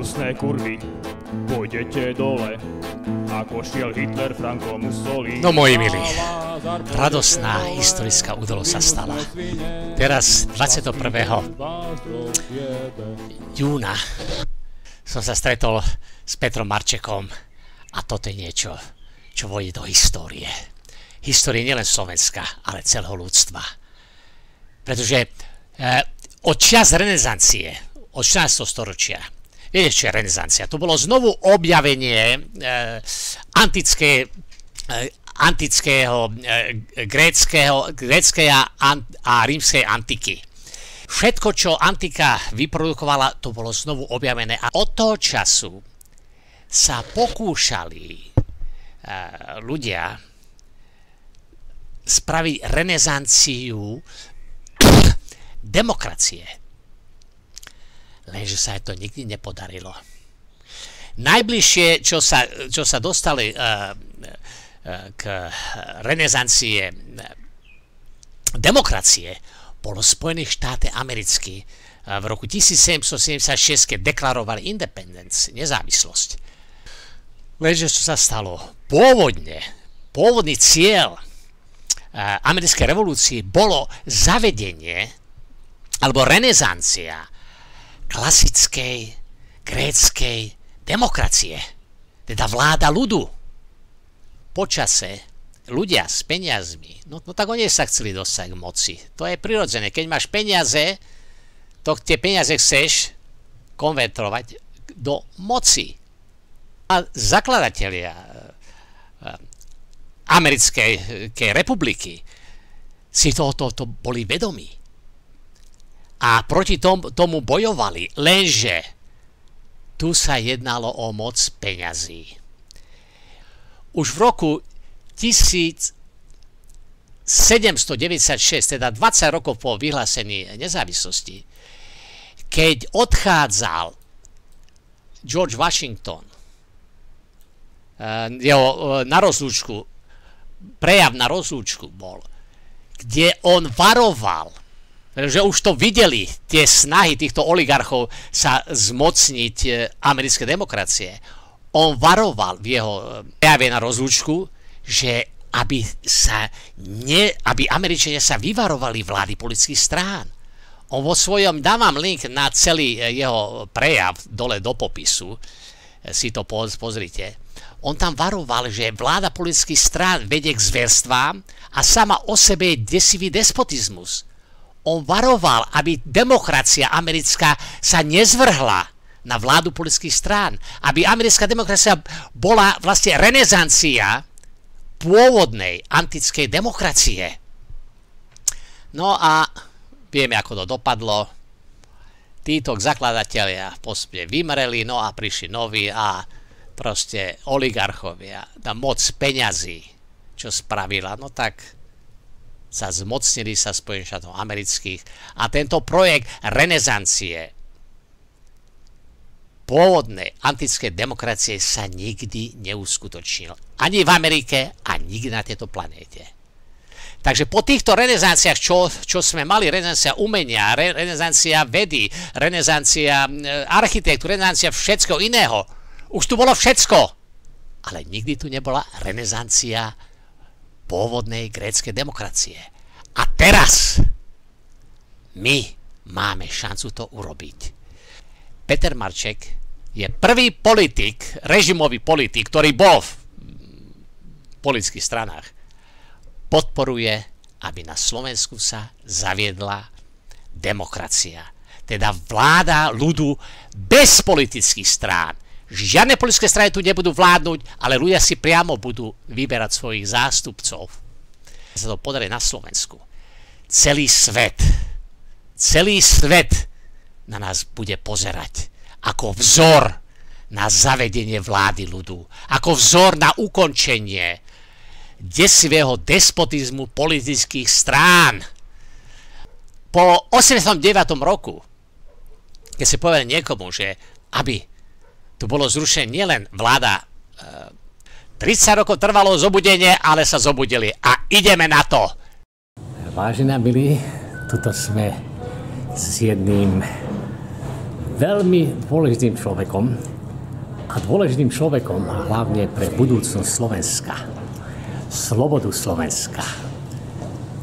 hnusné kurvy, pôjdete dole, ako šiel Hitler, Franco, Mussolini. No moji milí, radosná historická udalosť sa stala. Teraz 21. júna som sa stretol s Petrom Marčekom a toto je niečo, čo vojde do histórie. Histórie nielen Slovenska, ale celého ľudstva. Pretože od čias renesancie, od 14. storočia, viete, čo je renesancia? To bolo znovu objavenie antického gréckej a rímskej antiky. Všetko, čo antika vyprodukovala, to bolo znovu objavené. A od toho času sa pokúšali ľudia spraviť renesanciu demokracie. Lenže sa to nikdy nepodarilo. Najbližšie, čo sa dostali k renesancie demokracie, bolo Spojené štáty americké v roku 1776, keď deklarovali independence, nezávislosť. Lenže čo sa stalo? Pôvodný cieľ americkej revolúcie bolo zavedenie alebo renesancia klasickej gréckej demokracie, teda vláda ľudu. Počase ľudia s peniazmi, no tak oni sa chceli dostať k moci. To je prirodzené. Keď máš peniaze, to tie peniaze chceš konvertovať do moci. A zakladatelia americkej republiky si tohoto boli vedomí. A proti tomu bojovali, lenže tu sa jednalo o moc peňazí. Už v roku 1796, teda 20 rokov po vyhlásení nezávislosti, keď odchádzal George Washington, jeho na rozlúčku, prejav na rozlúčku bol, kde on varoval, že už to videli, tie snahy týchto oligarchov sa zmocniť americké demokracie. On varoval v jeho prejave na rozlúčku, že aby Američania sa vyvarovali vlády politických strán. On vo svojom, dávam link na celý jeho prejav dole do popisu, si to pozrite. On tam varoval, že vláda politických strán vedie k zverstvám a sama o sebe je desivý despotizmus. On varoval, aby demokracia americká sa nezvrhla na vládu politických strán, aby americká demokracia bola vlastne renesancia pôvodnej antickej demokracie. No a vieme, ako to dopadlo. Títo zakladatelia postupne vymreli, no a prišli noví a proste oligarchovia, tá moc peňazí, čo spravila, no tak sa zmocnili sa Spojených štátov amerických a tento projekt renesancie pôvodnej antickej demokracie sa nikdy neuskutočnil. Ani v Amerike a nikdy na tejto planéte. Takže po týchto renesanciách, čo sme mali, renesancia umenia, renesancia vedy, renesancia architektúry, renesancia všetkého iného, už tu bolo všetko, ale nikdy tu nebola renesancia pôvodnej gréckej demokracie. A teraz my máme šancu to urobiť. Peter Marček je prvý politik, režimový politik, ktorý bol v politických stranách. Podporuje, aby na Slovensku sa zaviedla demokracia. Teda vláda ľudu bez politických strán. Žiadne politické strany tu nebudú vládnuť, ale ľudia si priamo budú vyberať svojich zástupcov. Sa to podarí na Slovensku. Celý svet na nás bude pozerať ako vzor na zavedenie vlády ľudu, ako vzor na ukončenie desivého despotizmu politických strán. Po 89. roku, keď si povedal niekomu, že aby tu bolo zrušené nielen vláda, 30 rokov trvalo zobudenie, ale sa zobudili a ideme na to. Vážení milí, tuto sme s jedným veľmi dôležitým človekom a dôležitým človekom hlavne pre budúcnosť Slovenska, slobodu Slovenska.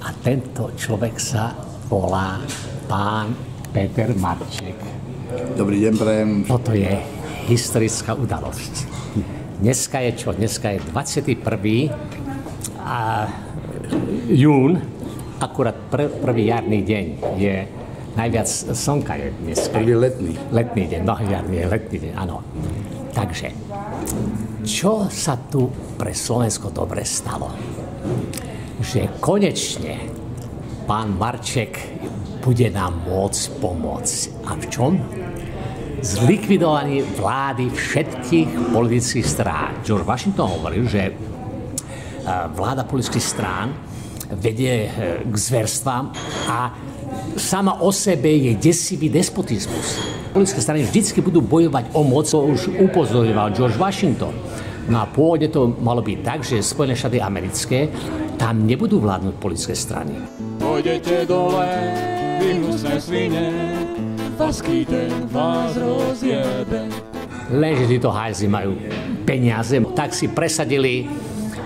A tento človek sa volá pán Peter Marček. Dobrý deň, prajem. Toto je historická udalosť. Dneska je čo? Dneska je 21. jún, akurát prvý jarný deň je najviac slnka je dneska. Prvý letný. Letný deň, no jarný je letný deň, áno. Takže, čo sa tu pre Slovensko dobre stalo? Že konečne pán Marček bude nám môcť pomôcť. A v čom? Zlikvidovaní vlády všetkých politických strán. George Washington hovoril, že vláda politických strán vedie k zverstvám a sama o sebe je desivý despotizmus. Politické strany vždycky budú bojovať o moc, to už upozorňoval George Washington. No a pôvodne to malo byť tak, že Spojené štáty americké tam nebudú vládnuť politické strany. Pôjdete dole, vy hnusné svine, faský ten vás rozjebe. Lenže títo hajzli majú peniaze, tak si presadili,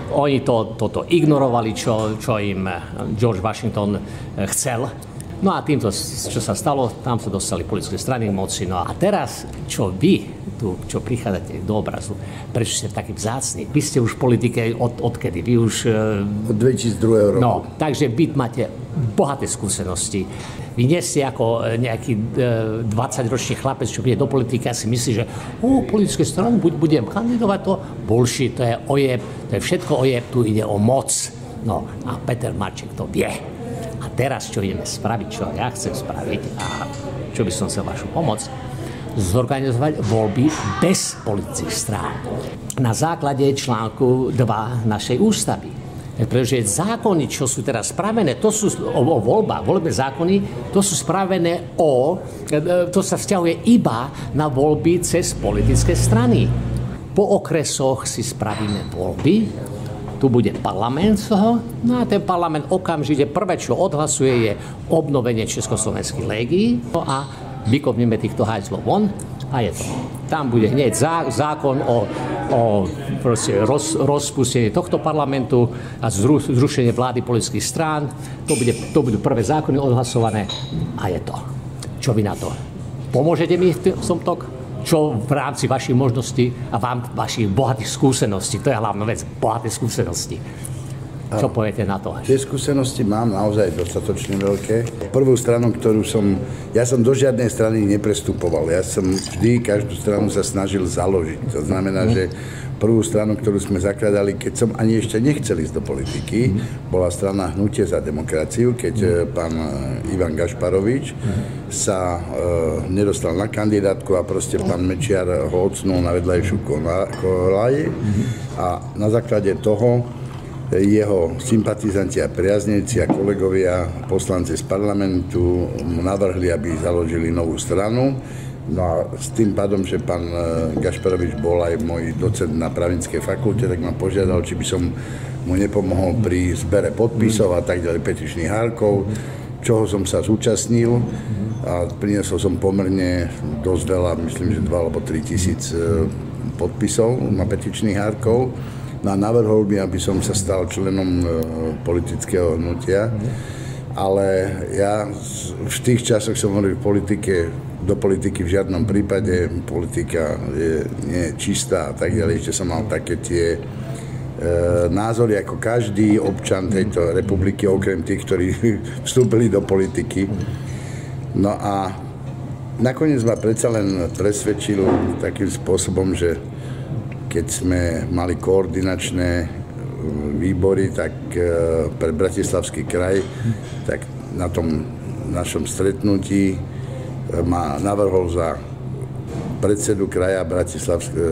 oni toto ignorovali, čo im George Washington chcel. No a týmto, čo sa stalo, tam sa dostali politické strany k moci. No a teraz, čo vy tu, čo prichádzate do obrazu, prečo ste takí vzácni? Vy ste už v politike odkedy? Vy už... Od 2002 roku. No, takže vy máte bohaté skúsenosti. Vy nie ste ako nejaký 20-ročný chlapec, čo príde do politiky a si myslí, že politické strany budem kandidovať, to bullshit, to je ojeb, to je všetko ojeb, tu ide o moc. No a Peter Marček to vie. A teraz, čo ideme spraviť, čo ja chcem spraviť a čo by som chcel vašu pomoc, zorganizovať voľby bez politických strán. Na základe článku 2 našej ústavy. Pretože zákony, čo sú teraz spravené, to sú o voľbách, voľbné zákony, to sú spravené to sa vzťahuje iba na voľby cez politické strany. Po okresoch si spravíme voľby, tu bude parlament no a ten parlament okamžite prvé, čo odhlasuje, je obnovenie československých légií no a vykopneme týchto hajzlov von a je to. Tam bude hneď zákon o rozpustení tohto parlamentu a zrušenie vlády politických strán. To budú prvé zákony odhlasované a je to. Čo vy na to? Pomôžete mi v tomto? Čo v rámci vašich možností a vašich bohatých skúseností, to je hlavná vec, bohaté skúsenosti. Čo poviete na to? Tie skúsenosti mám naozaj dostatočne veľké. Prvú stranu, ja som do žiadnej strany neprestupoval. Ja som vždy každú stranu sa snažil založiť. To znamená, že prvú stranu, ktorú sme zakladali, keď som ani ešte nechcel ísť do politiky, bola strana Hnutie za demokraciu, keď pán Ivan Gašparovič sa nedostal na kandidátku a proste pán Mečiar ho odsnul na vedľajšiu koľaj a na základe toho jeho sympatizanti a priaznivci a kolegovia, poslanci z parlamentu mu navrhli, aby založili novú stranu. No a s tým pádom, že pán Gašparovič bol aj môj docent na právnickej fakulte, tak ma požiadal, či by som mu nepomohol pri zbere podpisov a tak ďalej, petičných hárkov, čoho som sa zúčastnil a priniesol som pomerne dosť veľa, myslím, že 2 alebo 3 tisíc podpisov na petičných hárkov. No a navrhol mi, aby som sa stal členom politického hnutia, ale ja v tých časoch som hovoril do politiky v žiadnom prípade, politika nie je čistá a tak ďalej, ešte som mal také tie názory ako každý občan tejto republiky, okrem tých, ktorí vstúpili do politiky. No a nakoniec ma predsa len presvedčil takým spôsobom, že keď sme mali koordinačné výbory, tak pre Bratislavský kraj, tak na tom našom stretnutí ma navrhol za predsedu kraja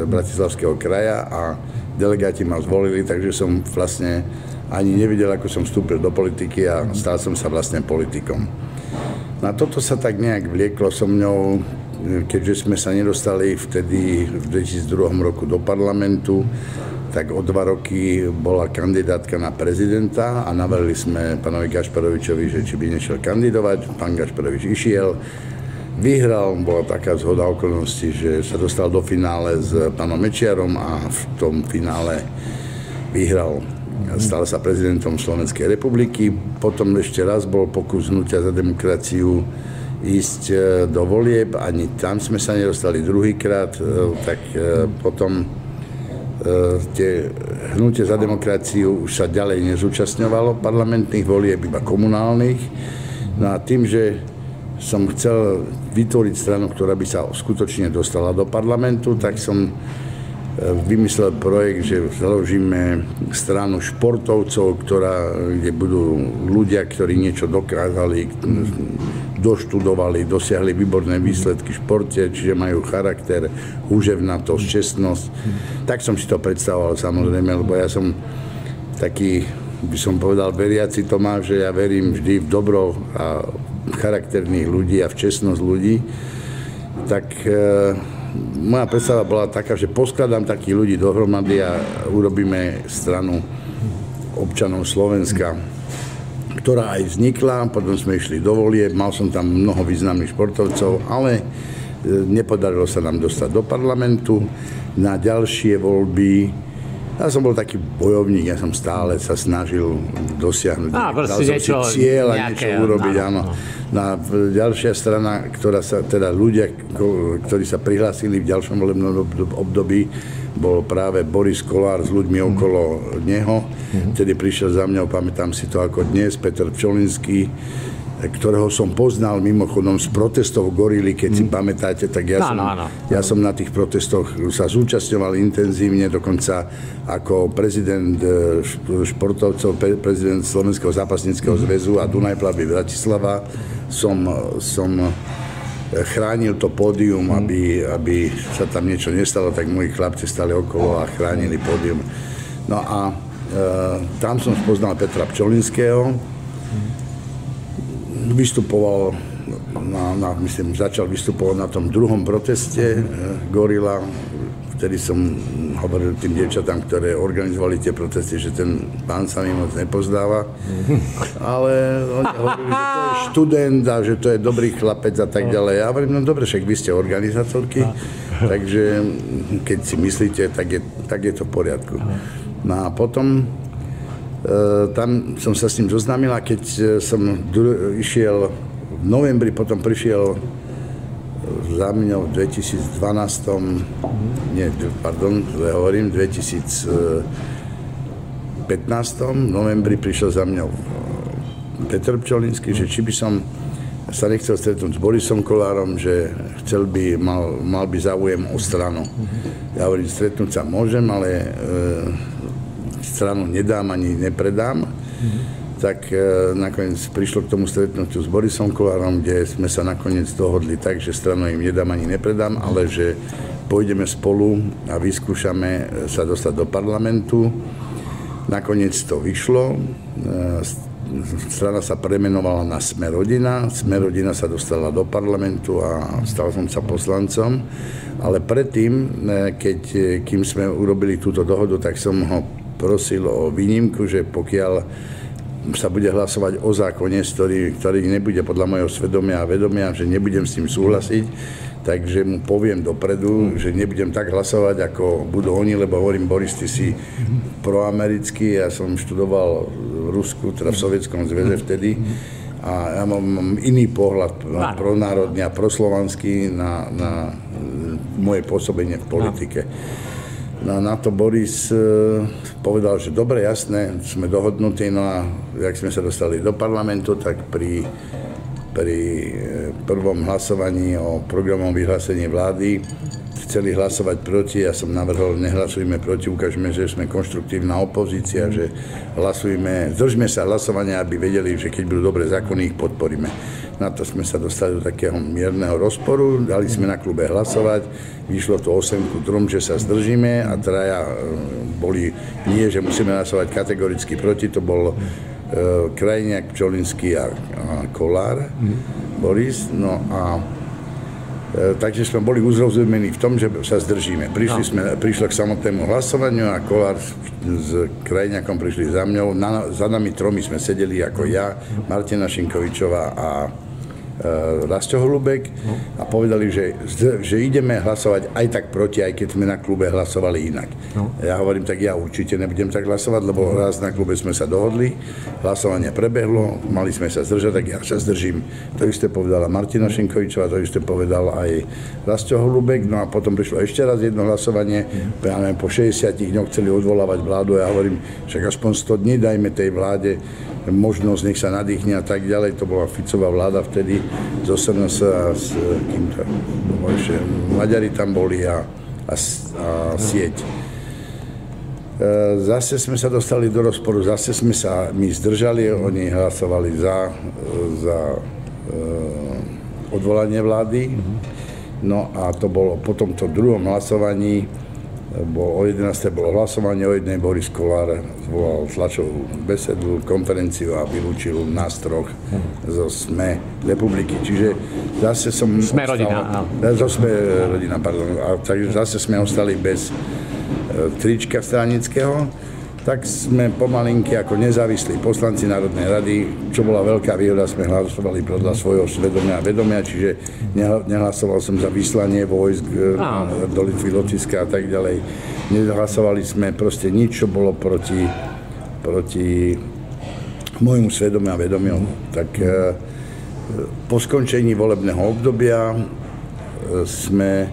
Bratislavského kraja a delegáti ma zvolili, takže som vlastne ani nevidel, ako som vstúpil do politiky a stal som sa vlastne politikom. Na toto sa tak nejak vlieklo so mňou, keďže sme sa nedostali vtedy v 2002 roku do parlamentu, tak o 2 roky bola kandidátka na prezidenta a navrhli sme pánovi Gašparovičovi, že či by nešiel kandidovať. Pán Gašparovič išiel. vyhral, bola taká zhoda okolností, že sa dostal do finále s pánom Mečiarom a v tom finále vyhral. Stal sa prezidentom Slovenskej republiky. Potom ešte raz bol pokus Hnutia za demokraciu ísť do volieb, ani tam sme sa nedostali druhýkrát, tak potom tie Hnutie za demokraciu už sa ďalej nezúčastňovalo parlamentných volieb, iba komunálnych. No a tým, že som chcel vytvoriť stranu, ktorá by sa skutočne dostala do parlamentu, tak som vymyslel projekt, že založíme stranu športovcov, kde budú ľudia, ktorí niečo dokázali, doštudovali, dosiahli výborné výsledky v športe, čiže majú charakter, húževnatosť, čestnosť. Tak som si to predstavoval, samozrejme, lebo ja som taký, by som povedal, veriaci Tomáš, že ja verím vždy v dobro a charakterných ľudí a v čestnosť ľudí. Tak moja predstava bola taká, že poskladám takých ľudí dohromady a urobíme stranu občanov Slovenska, ktorá aj vznikla, potom sme išli do volieb, mal som tam mnoho významných športovcov, ale nepodarilo sa nám dostať do parlamentu. Na ďalšie voľby, ja som bol taký bojovník, ja som stále sa snažil dosiahnuť cieľ a niečo urobiť, áno. Na ďalšia strana, teda ľudia, ktorí sa prihlásili v ďalšom volebnom období, bol práve Boris Kollár s ľuďmi okolo neho. Vtedy prišiel za mňou, pamätám si to ako dnes, Peter Pčolinský, ktorého som poznal mimochodom z protestov Gorily, keď si pamätáte, tak ja som na tých protestoch sa zúčastňoval intenzívne, dokonca ako prezident športovcov, prezident Slovenského zápasníckeho zväzu a Dunajplavby Bratislava som chránil to pódium, aby sa tam niečo nestalo, tak moji chlapci stali okolo a chránili pódium. No a tam som spoznal Petra Pčolinského, vystupoval, začal vystupovať na tom druhom proteste Gorila. Vtedy som hovoril tým dievčatám, ktoré organizovali tie protesty, že ten pán sa mi moc nepozdáva. Ale oni hovorili, že to je študent a že to je dobrý chlapec a tak ďalej. Ja hovorím, no dobre, však vy ste organizátorky, takže keď si myslíte, tak je to v poriadku. No a potom tam som sa s ním zoznámil a keď som išiel v novembri, potom prišiel za mňou v 2015. V novembri prišiel za mňou Peter Pčolinský, že či by som sa nechcel stretnúť s Borisom Kollárom, že mal by záujem o stranu. Ja hovorím, stretnúť sa môžem, ale stranu nedám ani nepredám, tak nakoniec prišlo k tomu stretnutiu s Borisom Kollárom, kde sme sa nakoniec dohodli tak, že stranu im nedám ani nepredám, ale že pôjdeme spolu a vyskúšame sa dostať do parlamentu. Nakoniec to vyšlo, strana sa premenovala na Sme rodina, Sme rodina sa dostala do parlamentu a stal som sa poslancom, ale predtým, kým sme urobili túto dohodu, tak som ho prosil o výnimku, že pokiaľ sa bude hlasovať o zákone, ktorý nebude podľa mojho svedomia a vedomia, že nebudem s tým súhlasiť, takže mu poviem dopredu, že nebudem tak hlasovať, ako budú oni, lebo hovorím, Boris, ty si proamerický, ja som študoval v Rusku, teda v Sovietskom zväze vtedy, a ja mám iný pohľad pronárodný a proslovanský na moje pôsobenie v politike. No na to Boris povedal, že dobre, jasné, sme dohodnutí, no a jak sme sa dostali do parlamentu, tak pri prvom hlasovaní o programovom vyhlásení vlády chceli hlasovať proti, ja som navrhol, nehlasujme proti, ukážeme, že sme konštruktívna opozícia, že zdržme sa hlasovania, aby vedeli, že keď budú dobré zákony, ich podporíme. Na to sme sa dostali do takého mierneho rozporu, dali sme na klube hlasovať, vyšlo to 8-3, že sa zdržíme a traja boli nie, že musíme hlasovať kategoricky proti, to bol Krajniak, Pčolinský a Kollár, Boris, no a takže sme boli uzrozumení v tom, že sa zdržíme. Prišlo k samotnému hlasovaniu a Kollár s Krajniakom prišli za mňou. Za nami tromi sme sedeli ako ja, Martina Šinkovičová a Rasťo Holubek a povedali, že ideme hlasovať aj tak proti, aj keď sme na klube hlasovali inak. Ja hovorím, tak ja určite nebudem tak hlasovať, lebo raz na klube sme sa dohodli, hlasovanie prebehlo, mali sme sa zdržať, tak ja sa zdržím. To isté povedala Martina Šenkovičová, to isté povedal aj Rasťo Holubek, no a potom prišlo ešte raz jedno hlasovanie, ja neviem, po 60 dňoch chceli odvolávať vládu a ja hovorím, však aspoň 100 dní dajme tej vláde možnosť, nech sa nadýchne a tak ďalej. To bola Ficová vláda vtedy z SNS a s kýmto, Maďari tam boli a sieť. Zase sme sa dostali do rozporu, zase sme sa my zdržali, oni hlasovali za odvolanie vlády. No a to bolo po tomto druhom hlasovaní, o 11. bolo hlasovanie, o jednej Boris Kollár zvolal tlačovú besedu, konferenciu a vylúčil nás troch zo SME republiky. Čiže zase som... SME rodina. Zo SME rodina, pardon. A takže zase sme ostali bez trička stranického. Tak sme pomalinky ako nezávislí poslanci Národnej rady, čo bola veľká výhoda, sme hlasovali podľa svojho svedomia a vedomia, čiže nehlasoval som za vyslanie vojsk do Litvy, Lotyšska a tak ďalej. Nehlasovali sme proste nič, čo bolo proti môjmu svedomiu a vedomiu. Tak po skončení volebného obdobia sme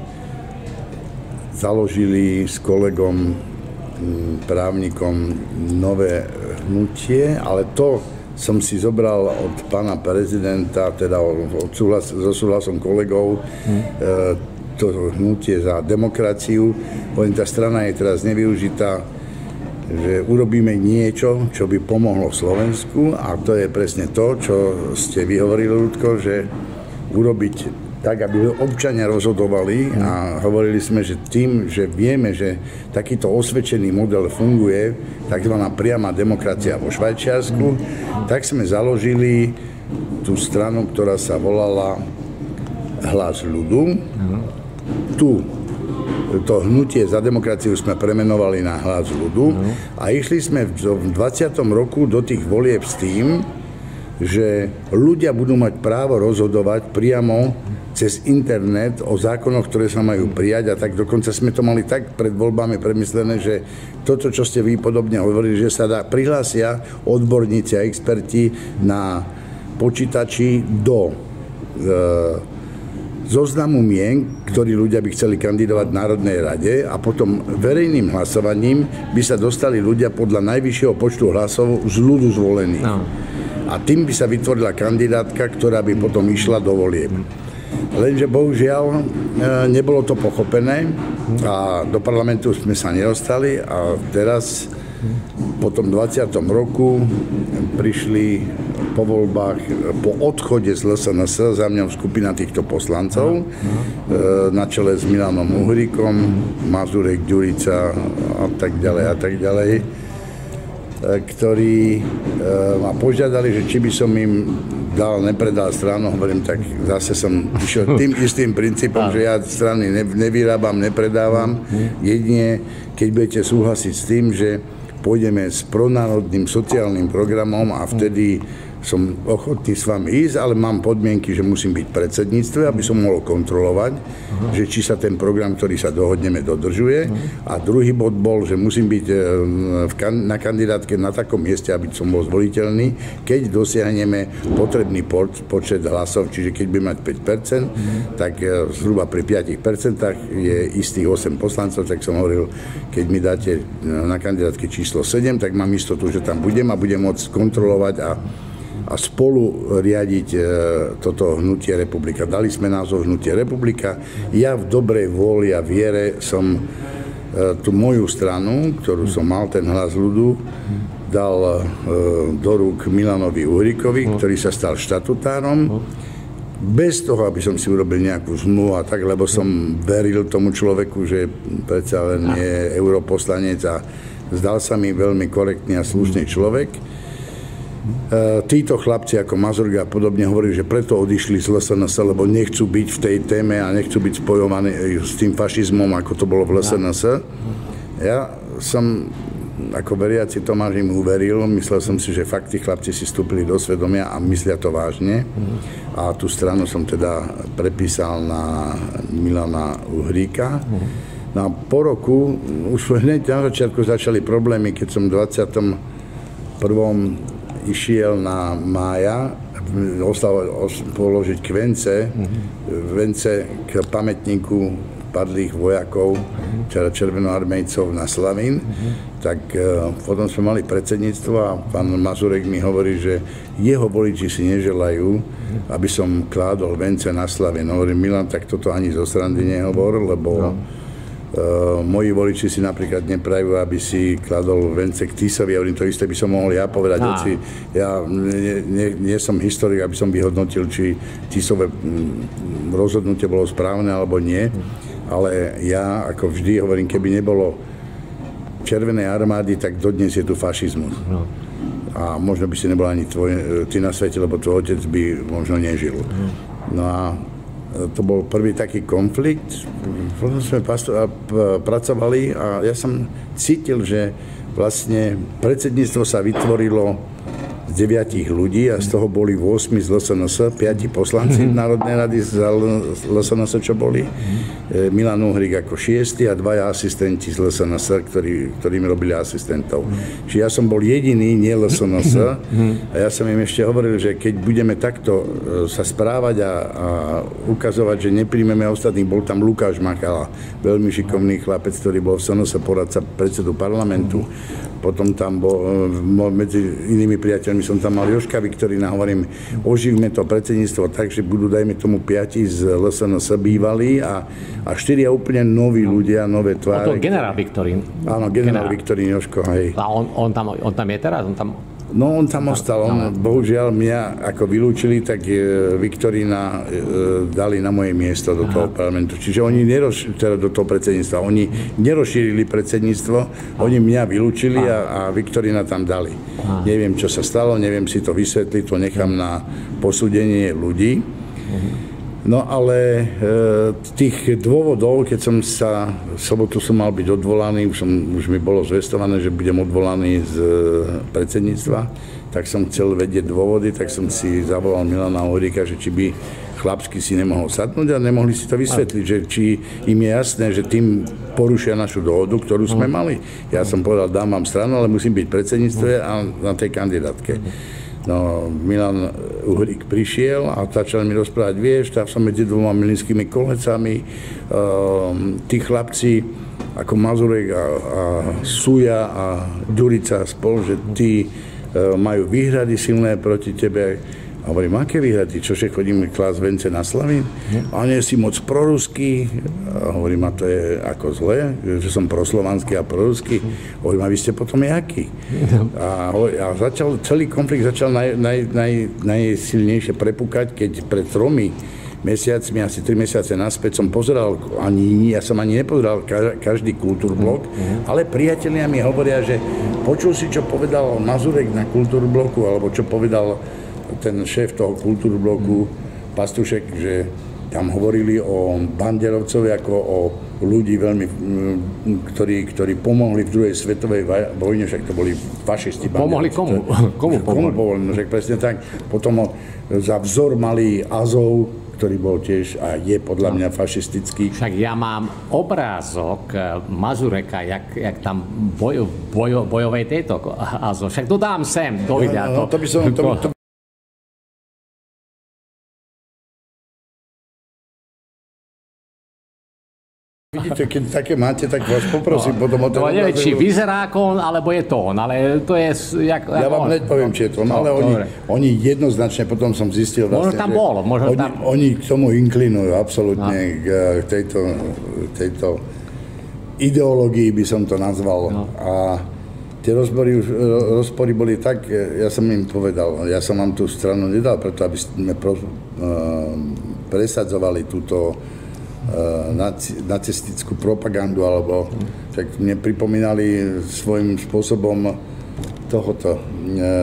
založili s kolegom právnikom nové hnutie, ale to som si zobral od pána prezidenta, teda so súhlasom kolegov, to hnutie za demokraciu. Tá strana je teraz nevyužitá, že urobíme niečo, čo by pomohlo Slovensku a to je presne to, čo ste vyhovorili, Ľudko, že urobiť tak, aby občania rozhodovali a hovorili sme, že tým, že vieme, že takýto osvedčený model funguje, takzvaná priama demokracia vo Švajčiarsku, tak sme založili tú stranu, ktorá sa volala Hlas ľudu. To hnutie za demokraciu sme premenovali na Hlas ľudu a išli sme v 20. roku do tých volieb s tým, že ľudia budú mať právo rozhodovať priamo cez internet o zákonoch, ktoré sa majú prijať a tak dokonca sme to mali tak pred voľbami premyslené, že toto, čo ste vy podobne hovorili, že sa prihlásia odborníci a experti na počítači do zoznamu mien, ktorí ľudia by chceli kandidovať v Národnej rade a potom verejným hlasovaním by sa dostali ľudia podľa najvyššieho počtu hlasov z ľudu zvolených. A tým by sa vytvorila kandidátka, ktorá by potom išla do volieb. Lenže bohužiaľ nebolo to pochopené a do parlamentu sme sa nedostali a teraz po tom 20. roku prišli po voľbách, po odchode z LSNS za mňou skupina týchto poslancov na čele s Milanom Uhríkom, Mazurek, Ďurica a tak ďalej, ktorí ma požiadali, že či by som im nepredal stranu, hovorím, tak zase som išiel tým istým princípom, že ja strany nevyrábam, nepredávam, jedine keď budete súhlasiť s tým, že pôjdeme s pronárodným sociálnym programom a vtedy som ochotný s vami ísť, ale mám podmienky, že musím byť v predsedníctve, aby som mohol kontrolovať, že či sa ten program, ktorý sa dohodneme, dodržuje. A druhý bod bol, že musím byť na kandidátke na takom mieste, aby som bol zvoliteľný, keď dosiahneme potrebný počet hlasov, čiže keď by mať 5%, tak zhruba pri 5% je istých 8 poslancov, tak som hovoril, keď mi dáte na kandidátke číslo 7, tak mám istotu, že tam budem a budem môcť kontrolovať a spolu riadiť toto hnutie Republika. Dali sme názov hnutie Republika. Ja v dobrej vôli a viere som tú moju stranu, ktorú som mal, ten Hlas ľudu, dal do rúk Milanovi Uhríkovi, ktorý sa stal štatutárom. Bez toho, aby som si urobil nejakú zmluvu a tak, lebo som veril tomu človeku, že predsa len je europoslanec a zdal sa mi veľmi korektný a slušný človek. Títo chlapci ako Mazurga a podobne hovorili, že preto odišli z LSNS, lebo nechcú byť v tej téme a nechcú byť spojovaní s tým fašizmom, ako to bolo v LSNS. Ja som ako veriaci Tomáš im uveril. Myslel som si, že fakt tí chlapci si vstúpili do svedomia a myslia to vážne. A tú stranu som teda prepísal na Milana Uhríka. No a po roku, už hneď na začiatku začali problémy, keď som 21. išiel na Mája, ostal položiť vence k pamätníku padlých vojakov, červenoarmejcov na Slavín, tak potom sme mali predsedníctvo a pán Mazurek mi hovorí, že jeho voliči si neželajú, aby som kládol vence na Slavín. Hovorím, Milan, tak toto ani zo srandy nehovor, lebo moji voliči si napríklad neprajú, aby si kladol vence k Tisovi. Hovorím, to isté by som mohol ja povedať. Ja nie som historik, aby som vyhodnotil, či Tisové rozhodnutie bolo správne alebo nie. Ale ja, ako vždy hovorím, keby nebolo Červenej armády, tak dodnes je tu fašizmus. A možno by si nebol ani ty na svete, lebo tvoj otec by možno nežil. No a to bol prvý taký konflikt. Potom sme pracovali a ja som cítil, že vlastne predsedníctvo sa vytvorilo z 9 ľudí a z toho boli 8 z LSNS, 5 poslanci Národnej rady z LSNS, čo boli. Milan Uhrík ako 6 a 2 asistenti z LSNS, ktorí mi robili asistentov. Čiže ja som bol jediný, nie LSNS. A ja som im ešte hovoril, že keď budeme takto sa správať a ukazovať, že nepríjmeme ostatných, bol tam Lukáš Machala, veľmi šikovný chlapec, ktorý bol v SNS poradca predsedu parlamentu. Potom tam bol, medzi inými priateľmi som tam mal Jožka Viktorina, hovorím, oživme to predsedníctvo tak, že budú, dajme tomu, 5 z LSNS bývalí a 4 úplne noví ľudia, nové tváre. To generál Viktorín. Áno, generál Viktorín Jožko, hej. A on tam je teraz? No, on tam ostal. Bohužiaľ, mňa ako vylúčili, tak Viktorína dali na moje miesto do toho parlamentu. Čiže oni teda do toho predsedníctva. Oni nerozšírili predsedníctvo, oni mňa vylúčili a Viktorína tam dali. Neviem, čo sa stalo, neviem si to vysvetliť, to nechám na posúdenie ľudí. No ale tých dôvodov, keď som v sobotu som mal byť odvolaný, už mi bolo zvestované, že budem odvolaný z predsedníctva, tak som chcel vedieť dôvody, tak som si zavolal Milana Uhríka, že či by chlapsky si nemohol sadnúť a nemohli si to vysvetliť, že či im je jasné, že tým porušia našu dohodu, ktorú sme mali. Ja som povedal, dám vám stranu, ale musím byť v predsedníctve a na tej kandidátke. No, Milan Uhrík prišiel a začal mi rozprávať, vieš, tam som medzi dvoma milinskými kolecami, tí chlapci ako Mazurek a Suja a Ďurica spolu, že tí majú výhrady silné proti tebe. A hovorím, aké výhrady? Čože chodíme klásť vence na Slavín? A nie si moc proruský. A hovorím, a to je ako zlé, že som proslovanský a proruský. Hovorím, a vy ste potom jaký? A celý konflikt začal najsilnejšie prepúkať, keď pred 3 mesiacmi, asi 3 mesiace naspäť som pozeral, ja som ani nepozeral každý kultúrblok, ale priatelia mi hovoria, že počul si, čo povedal Mazurek na kultúrbloku, alebo čo povedal ten šéf toho kultúrbloku, Pastušek, že tam hovorili o banderovcovi ako o ľudí veľmi, ktorí pomohli v druhej svetovej vojne, však to boli fašisti. Pomohli komu? Komu pomohli? Však presne tak. Potom za vzor mali Azov, ktorý bol tiež a je podľa mňa fašistický. Však ja mám obrázok Mazureka, jak tam bojovej tejto Azov. Však to dám sem do videa. To by som... Vidíte, keď také máte, tak vás poprosím potom o ten obrázok. Neviem, či vyzerá ako on, alebo je to on, ale to je... Ja vám hneď poviem, či je to on, ale oni jednoznačne, potom som zistil vlastne, možno tam bol, oni k tomu inklinujú absolútne k tejto ideológii, by som to nazval. A tie rozpory boli tak, ja som im povedal, ja som vám tú stranu nedal, preto aby sme presadzovali túto nacistickú propagandu, alebo tak mne pripomínali svojím spôsobom tohoto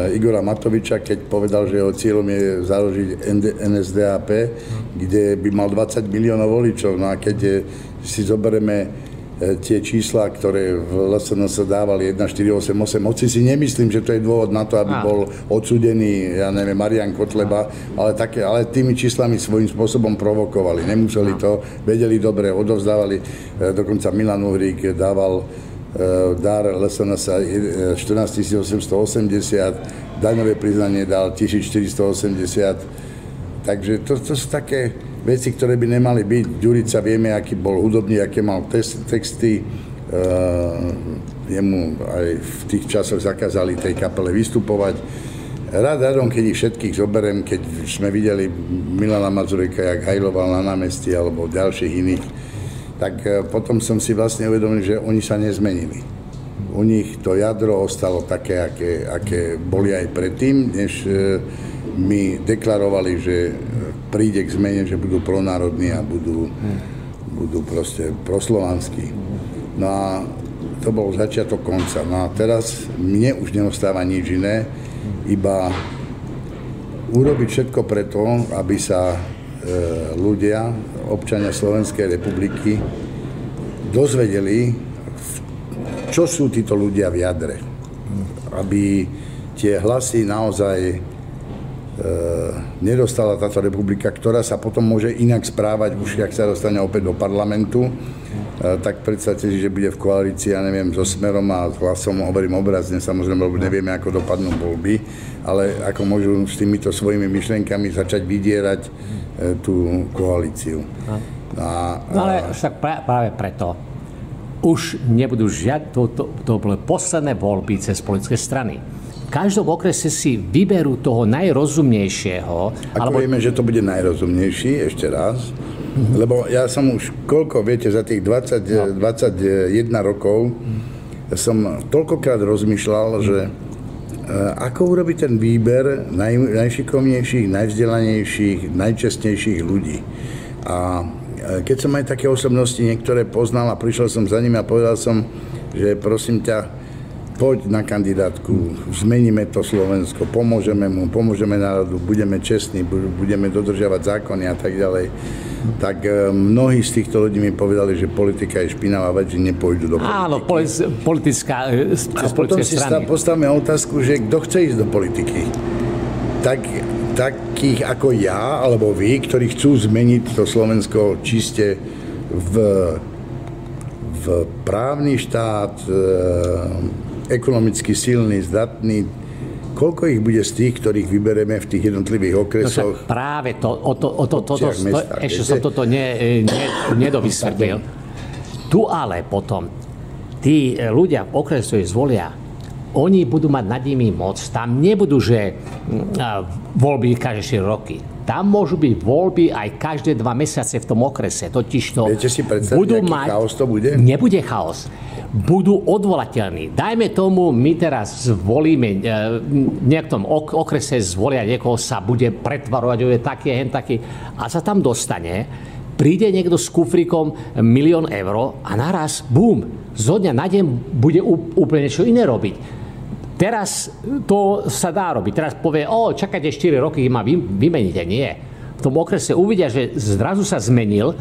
Igora Matoviča, keď povedal, že jeho cieľom je založiť NSDAP, kde by mal 20 miliónov voličov. No a keď si zoberieme tie čísla, ktoré v LSNS dávali 1488, hoci si nemyslím, že to je dôvod na to, aby bol odsúdený, ja neviem, Marián Kotleba, ale tými číslami svojím spôsobom provokovali. Nemuseli to, vedeli dobre, odovzdávali. Dokonca Milan Uhrík dával dar LSNS 14 880, daňové priznanie dal 1480. Takže to sú také veci, ktoré by nemali byť. Ďurica vieme, aký bol hudobný, aké mal texty. Jemu aj v tých časoch zakázali tej kapele vystupovať. Radom, keď ich všetkých zoberiem, keď sme videli Milana Mazureka, jak hajloval na námestí alebo ďalších iných, tak potom som si vlastne uvedomil, že oni sa nezmenili. U nich to jadro ostalo také, aké boli aj predtým, než mi deklarovali, že príde k zmene, že budú pronárodní a budú proste proslovanskí. No a to bol začiatok konca. No a teraz mne už neostáva nič iné, iba urobiť všetko preto, aby sa ľudia, občania Slovenskej republiky dozvedeli, čo sú títo ľudia v jadre. Aby tie hlasy naozaj nedostala táto republika, ktorá sa potom môže inak správať, už ak sa dostane opäť do parlamentu, tak predstavte si, že bude v koalícii, ja neviem, so Smerom a s Hlasom, hovorím obrazne, samozrejme, lebo nevieme, ako dopadnú voľby, ale ako môžu s týmito svojimi myšlenkami začať vydierať tú koalíciu. Ale však práve preto už nebudú to boli posledné voľby cez politické strany. V každom okrese si vyberú toho najrozumnejšieho. Vieme, že to bude najrozumnejší, ešte raz, lebo ja som už viete, za tých 21 rokov som toľkokrát rozmýšľal, že ako urobiť ten výber najšikovnejších, najvzdelanejších, najčestnejších ľudí. A keď som aj také osobnosti niektoré poznal a prišiel som za nimi a povedal som, že prosím ťa, poď na kandidátku, zmeníme to Slovensko, pomôžeme mu, pomôžeme národu, budeme čestní, budeme dodržiavať zákony a tak ďalej. Tak mnohí z týchto ľudí mi povedali, že politika je špinavá vec, že nepôjdu do politiky. Áno, politická a potom si postavme otázku, že kto chce ísť do politiky. Takých ako ja, alebo vy, ktorí chcú zmeniť to Slovensko čiste v právny štát, ekonomicky silný, zdatný. Koľko ich bude z tých, ktorých vyberieme v tých jednotlivých okresoch? No práve ešte som toto nedovysvetlil. Tu ale potom tí ľudia v okrese zvolia, oni budú mať nad nimi moc. Tam nebudú, že voľby každé 4 roky. Tam môžu byť voľby aj každé 2 mesiace v tom okrese. Totižto viete si predstaviť, aký chaos to bude? Nebude chaos. Budú odvolateľní. Dajme tomu, my teraz zvolíme, v tom okrese zvolia niekoho, sa bude pretvarovať, že je taký, hen taký, a sa tam dostane, príde niekto s kufrikom 1 000 000 eur a naraz, bum, zo dňa na deň bude úplne niečo iné robiť. Teraz to sa dá robiť. Teraz povie, čakajte 4 roky, ma vymeníte. Nie. V tom okrese uvidia, že zrazu sa zmenil,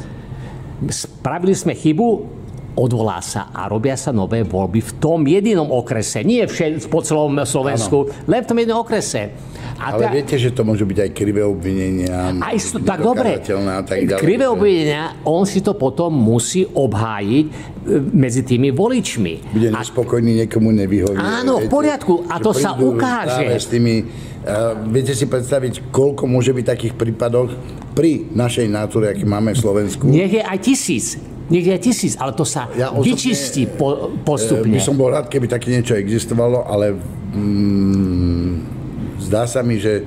spravili sme chybu, odvolá sa a robia sa nové voľby v tom jedinom okrese. Nie po celom Slovensku, len v tom jedinom okrese. Ale viete, že to môžu byť aj krivé obvinenia. Tak dobre. Krivé obvinenia, on si to potom musí obhájiť medzi tými voličmi. Bude nespokojný, niekomu nevyhovie. Áno, v poriadku. A to sa ukáže. Viete si predstaviť, koľko môže byť takých prípadoch pri našej náture, aký máme v Slovensku? Nech je aj 1000. Niekde je 1000, ale to sa vyčistí postupne. By som bol rád, keby také niečo existovalo, ale zdá sa mi, že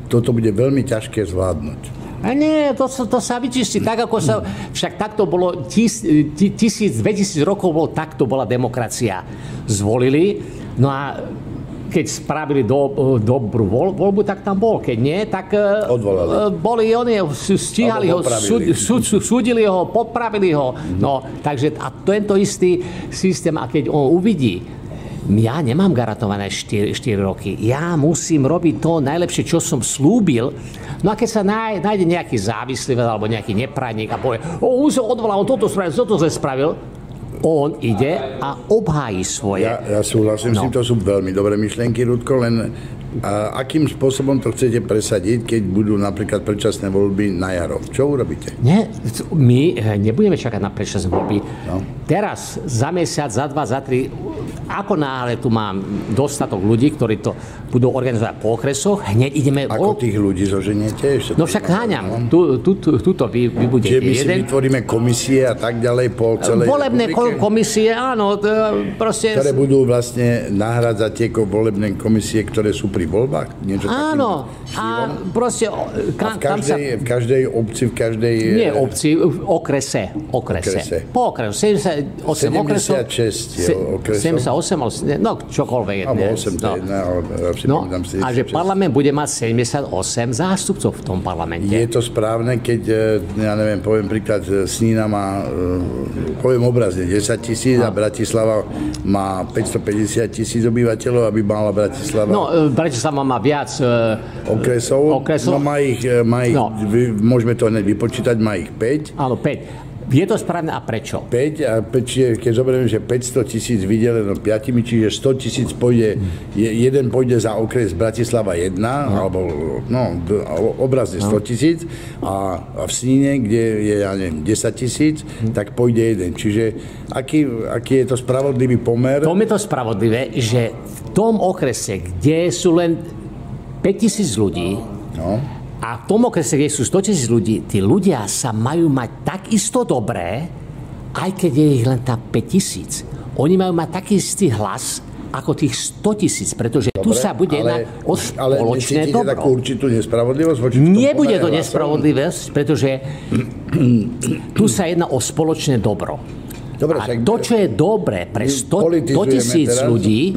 toto bude veľmi ťažké zvládnuť. A nie, to sa vyčistí. Tak, ako sa, však takto bolo 2000 rokov takto bola demokracia. Zvolili, no a keď spravili dobrú voľbu, tak tam bol. Keď nie, tak boli oni, stíhali ho, súdili ho, popravili ho. No, takže a tento istý systém, a keď on uvidí, Ja nemám garantované 4 roky. Ja musím robiť to najlepšie, čo som slúbil. No a keď sa nájde nejaký závislivec alebo nejaký neprajník a povie, on sa odvolal, on toto spravil, on ide a obhájí svoje. Ja súhlasím s tým, to sú veľmi dobré myšlienky, Rudko, len akým spôsobom to chcete presadiť, keď budú napríklad predčasné voľby na jaro? Čo urobíte? Nie, my nebudeme čakať na predčasné voľby. No. Teraz, za mesiac, za 2, za 3, ako náhle tu mám dostatok ľudí, ktorí to budú organizovať po okresoch, hneď ideme... Ako tých ľudí zoženiete? No však háňam. Tuto vy budete jeden. Čiže my si vytvoríme komisie a tak ďalej po celej volebné komisie, áno. Proste... Ktoré budú vlastne nahradzať tie volebné komisie, ktoré sú pri voľbách? Niečo áno. A proste... v každej obci, v každej... Nie obci, okrese. Po okresu. 78 okresov. 76 okresov. 78, no čokoľvek. Alebo 81, a že parlament bude mať 78 zástupcov v tom parlamente. Je to správne, keď, ja neviem, poviem príklad, Snína má, poviem obrazne, 10 000 a Bratislava má 550 000 obyvateľov, aby mala Bratislava... No, Bratislava má viac okresov. No má ich môžeme to hneď vypočítať, má ich 5. Áno, 5. Je to správne a prečo? 5 a keď zoberieme, že 500 000 vydeleno 5, čiže 100 000 pôjde, jeden pôjde za okres Bratislava 1, alebo obrazne 100 000 a v Sníne, kde je, ja neviem, 10 000, tak pôjde jeden. Čiže aký je to spravodlivý pomer? To je to spravodlivé, že v tom okrese, kde sú len 5000 ľudí, a v tom okrese, kde sú 100 000 ľudí, tí ľudia sa majú mať takisto dobré, aj keď je ich len tá 5000. Oni majú mať taký istý hlas ako tých 100 000, pretože tu sa bude jednať o spoločné dobro. Ale takú určitú nespravodlivosť? Nebude to nespravodlivosť, pretože tu sa jedná o spoločné dobro. Dobre, a to, čo je dobré pre 100 000 ľudí,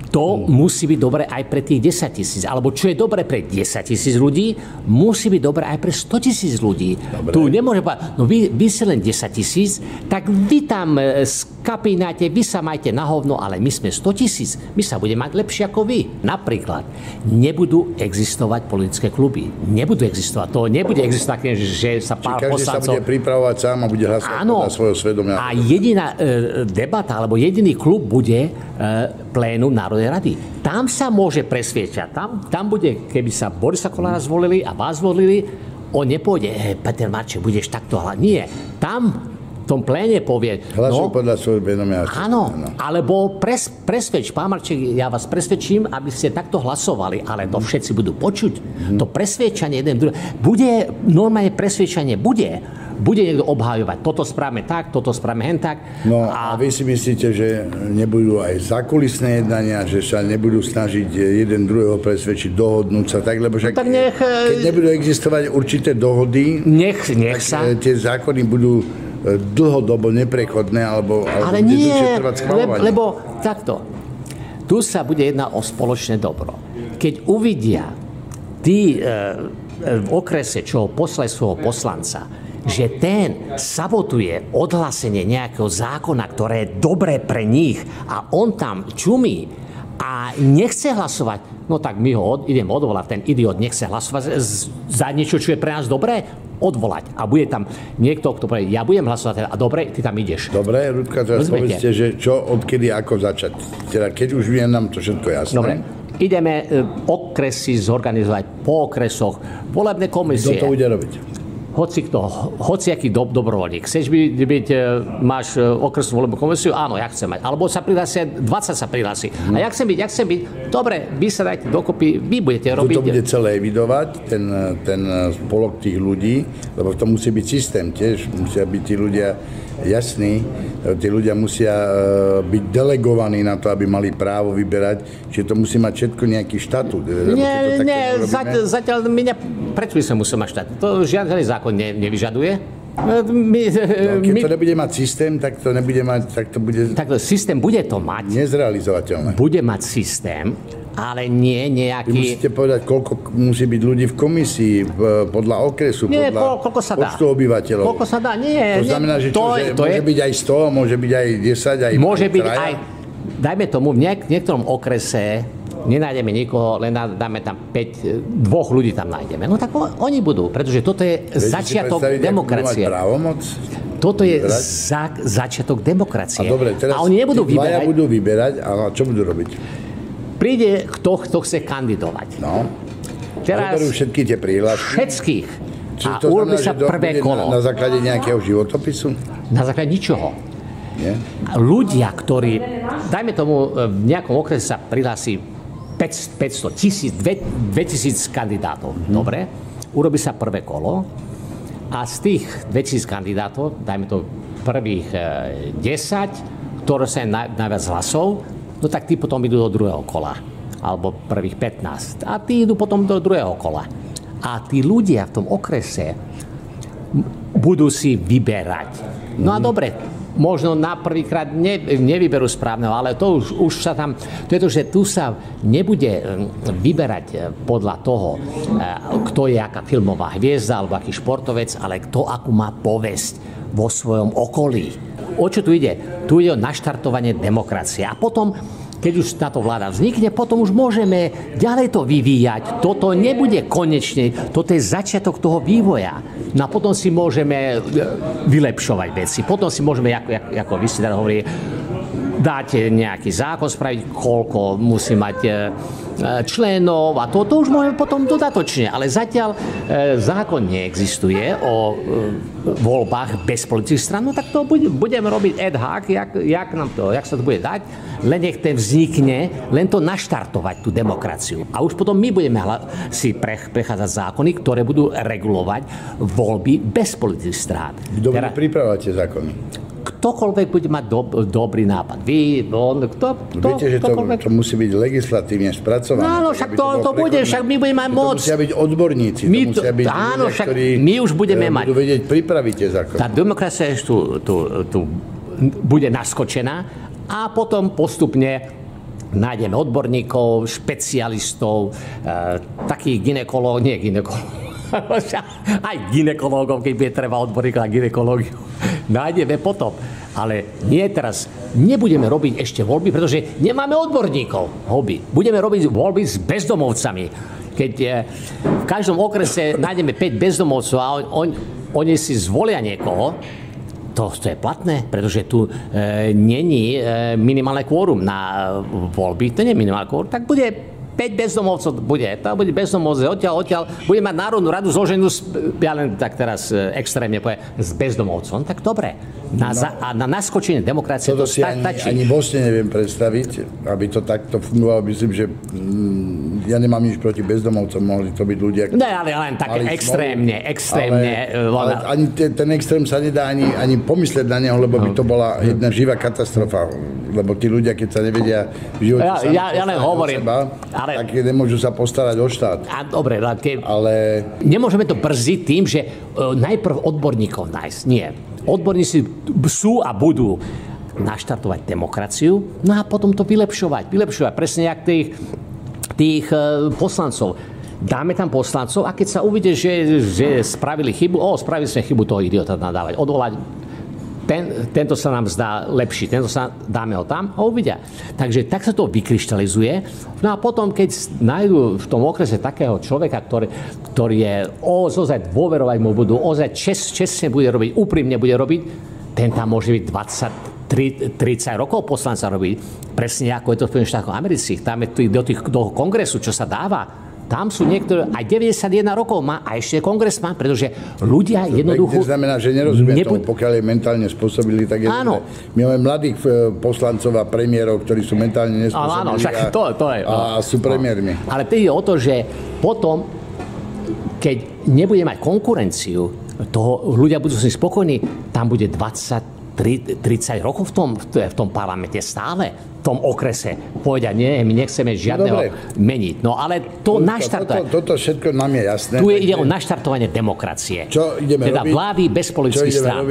to musí byť dobré aj pre tých 10 000. Alebo čo je dobré pre 10 000 ľudí, musí byť dobré aj pre 100 000 ľudí. Dobre. Tu nemôže povedať, no vy si len 10 000, tak vy tam skapínate, vy sa majte na hovno, ale my sme 100 000. My sa budeme mať lepšie ako vy. Napríklad, nebudú existovať politické kluby. Nebudú existovať. To nebude existovať, že sa pár poslancov... Každý sa bude pripravovať sám a bude hlasovať na svojho svedomia. A jediná debata, alebo jediný klub bude plénum Národnej rady. Tam sa môže presviečať. Tam bude, keby sa Borisa Kollára zvolili a vás zvolili, on nepôjde, Peter Marček, budeš takto hľadať. Nie. Tam v tom pléne povie... Hlasujú podľa svojho vedomia. Áno, alebo presvedč, pán Marček, ja vás presvedčím, aby ste takto hlasovali, ale to všetci budú počuť. To presvedčanie jeden druhý. Bude, normálne presvedčanie bude niekto obhajovať. Toto správame tak, toto správame hen tak. No a vy si myslíte, že nebudú aj zákulisné jednania, že sa nebudú snažiť jeden druhého presvedčiť, dohodnúť sa tak, lebo však keď nebudú existovať určité dohody, nech sa. Tie zákony budú dlhodobo neprechodné, alebo ale nie, lebo takto. Tu sa bude jednať o spoločné dobro. Keď uvidia tí v okrese, čo poslali svojho poslanca, že ten sabotuje odhlásenie nejakého zákona, ktoré je dobré pre nich a on tam čumí a nechce hlasovať, no tak my ho idem odvolať, ten idiot nechce hlasovať za niečo, čo je pre nás dobré, odvolať. A bude tam niekto, kto povie, ja budem hlasovať, a dobre, ty tam ideš. Dobre, Rudka, teraz povedzte, že čo, odkedy, ako začať. Teda keď už viem nám to všetko jasné. Dobre. Ideme okresy zorganizovať po okresoch, volebné komisie. Kto to bude robiť? Hociaký dobrovoľník. Chceš máš okresnú volebnú komisiu? Áno, ja chcem mať. Alebo sa prihlásia, 20 sa prihlási. A ja chcem byť. Dobre, vy sa dajte dokopy, vy budete robiť. To bude celé evidovať, ten spolok tých ľudí, lebo to musí byť systém tiež. Musia byť tí ľudia jasní, tí ľudia musia byť delegovaní na to, aby mali právo vyberať, čiže to musí mať všetko nejaký štatút. Nie, zatiaľ prečo by sme museli mať štát? To žiadny zákon nevyžaduje. Keď to nebude mať systém, tak to nebude mať, tak to bude... Tak systém bude to mať. Nezrealizovateľné. Bude mať systém, ale nie nejaký... Vy musíte povedať, koľko musí byť ľudí v komisii, podľa okresu, podľa počtu obyvateľov. Koľko sa dá, nie. To znamená, že môže byť aj 100, môže byť aj 10, aj môže byť traja. aj dajme tomu, v niektorom okrese nenájdeme nikoho, len dáme tam 2 ľudí tam nájdeme. No tak oni budú, pretože toto je začiatok demokracie. Toto je začiatok demokracie. Dobre, teraz a oni nebudú vyberať. budú vyberať, a čo budú robiť? Príde kto chce kandidovať. No. Teraz zoberú všetky tie prihlášky. Všetkých. Čiže A to urobí znamená, sa prvé kolo. Na základe nejakého životopisu? Na základe ničoho. Nie? Ľudia, ktorí, dajme tomu, v nejakom okrese sa prihlási 500, 1000, 2000 kandidátov. Dobre? Urobí sa prvé kolo a z tých 2000 kandidátov, dajme to prvých 10, ktoré sa najviac hlasov, no tak tí potom idú do druhého kola. Alebo prvých 15. A tí idú potom do druhého kola. A tí ľudia v tom okrese budú si vyberať. No a dobre, možno na prvýkrát nevyberú správneho, ale to už sa tam, pretože tu sa nebude vyberať podľa toho, kto je aká filmová hviezda alebo aký športovec, ale kto akú má povesť vo svojom okolí. O čo tu ide? Tu ide o naštartovanie demokracie. A potom, keď už táto vláda vznikne, potom už môžeme ďalej to vyvíjať. Toto nebude konečne, toto je začiatok toho vývoja. No a potom si môžeme vylepšovať veci. Potom si môžeme, ako vy ste teda hovorili, dať nejaký zákon, spraviť, koľko musí mať členov a to už môžeme potom dodatočne. Ale zatiaľ zákon neexistuje o voľbách bez politických strán, no tak to budeme robiť ad hoc, jak sa to bude dať, len nech ten vznikne, len to naštartovať, tú demokraciu. A už potom my budeme si prechádzať zákony, ktoré budú regulovať voľby bez politických strán. Kto bude pripravovať tie zákony? Ktokoľvek bude mať dobrý nápad. Vy, on, Viete, že to musí byť legislatívne spracované. Áno, však to bude, však my budeme mať moc. To musia byť odborníci, to musia byť áno, ľudia, však ktorí my už budeme mať. budú vedieť pripraviť tie zákony. Tá demokracia tu bude naskočená a potom postupne nájdeme odborníkov, špecialistov, takých aj gynekológov, keď bude treba odborníkov na gynekológiu. Nájdeme potom. Ale nie teraz. Nebudeme robiť ešte voľby, pretože nemáme odborníkov. Budeme robiť voľby s bezdomovcami. Keď v každom okrese nájdeme 5 bezdomovcov a oni si zvolia niekoho, to je platné, pretože tu není minimálne kvórum na voľby. To nie je minimálne kvórum. Tak bude 5 bezdomovcov bude. To bude bezdomovce odtiaľ. Bude mať Národnú radu zloženú, ja len tak teraz extrémne poviem, s bezdomovcom. Tak dobre. A na naskočenie demokracie to stačí. Ani vlastne neviem predstaviť, aby to takto fungovalo. Myslím, že ja nemám nič proti bezdomovcom, mohli to byť ľudia, ktorí... Ne, ale len tak extrémne. Ale ani ten extrém sa nedá ani pomyslieť na neho, lebo by to bola jedna živá katastrofa. Lebo tí ľudia, keď sa nevedia v živote ja len hovorím, tak nemôžu sa postarať o štát. Dobre, ale nemôžeme to brzdiť tým, že najprv odborníkov nájsť. Nie. Odborníci sú a budú naštartovať demokraciu, no a potom to vylepšovať. Presne jak tých poslancov. Dáme tam poslancov a keď sa uvidie, že spravili chybu, spravili sme chybu, toho idiota nadávať, odvolať. Tento sa nám zdá lepší, dáme ho tam a uvidia. Takže tak sa to vykryštalizuje. No a potom, keď nájdu v tom okrese takého človeka, ktorý je ozaj dôverovať mu budú, ozaj čestne bude robiť, úprimne bude robiť, ten tam môže byť 30 rokov poslanca robiť. Presne ako je to v Spojených štátoch amerických. Tam je do kongresu, čo sa dáva. Tam sú niektoré, aj 91 rokov má a ešte kongres má, pretože ľudia jednoducho... To znamená, že nerozumie tomu, pokiaľ je mentálne spôsobili, tak je... Áno. My máme mladých poslancov a premiérov, ktorí sú mentálne nespôsobili áno, však to je, a sú premiérmi. Ale to je o to, že potom, keď nebude mať konkurenciu, toho ľudia budú si spokojní, tam bude 30 rokov v tom parlamente stále, v tom okrese. Povedia, nie, my nechceme žiadneho meniť. No ale to naštartovanie... Toto všetko nám je jasné. Tu ide o naštartovanie demokracie. Čo ideme teda robiť? Vlády bez politických strán.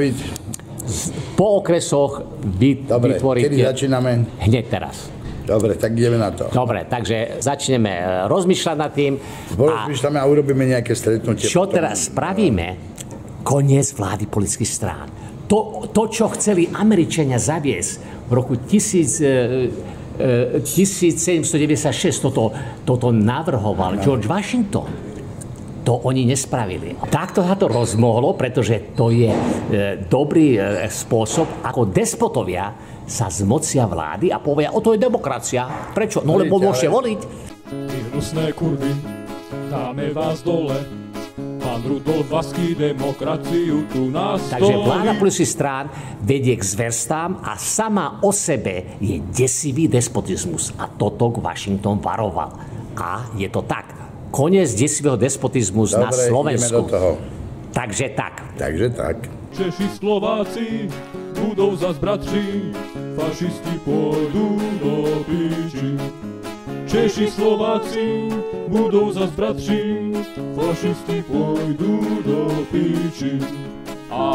Po okresoch vytvoriť... Kedy začíname? Hneď teraz. Dobre, tak ideme na to. Dobre, takže začneme rozmýšľať nad tým. Rozmýšľame a urobíme nejaké stretnutie. Čo teraz spravíme? Koniec vlády politických strán. to, čo chceli Američania zaviesť v roku 1796, toto navrhoval George Washington. To oni nespravili. Takto sa to rozmohlo, pretože to je dobrý spôsob, ako despotovia sa zmocia vlády a povia, to je demokracia. Prečo? No lebo môžete voliť. Vy hnusné kurvy, dáme vás dole. Pán Rudolf Vaský demokraciu tu nastolí. Takže vláda politických strán vedie k zverstám a sama o sebe je desivý despotizmus. A toto Washington varoval. A je to tak. Koniec desivého despotizmu na Slovensku. Ideme do toho. Takže tak. Češi, Slováci budú zas bratří, fašisti pôjdu do píči. Češi, Slováci budú zas bratří, fašisti pôjdu do píči. A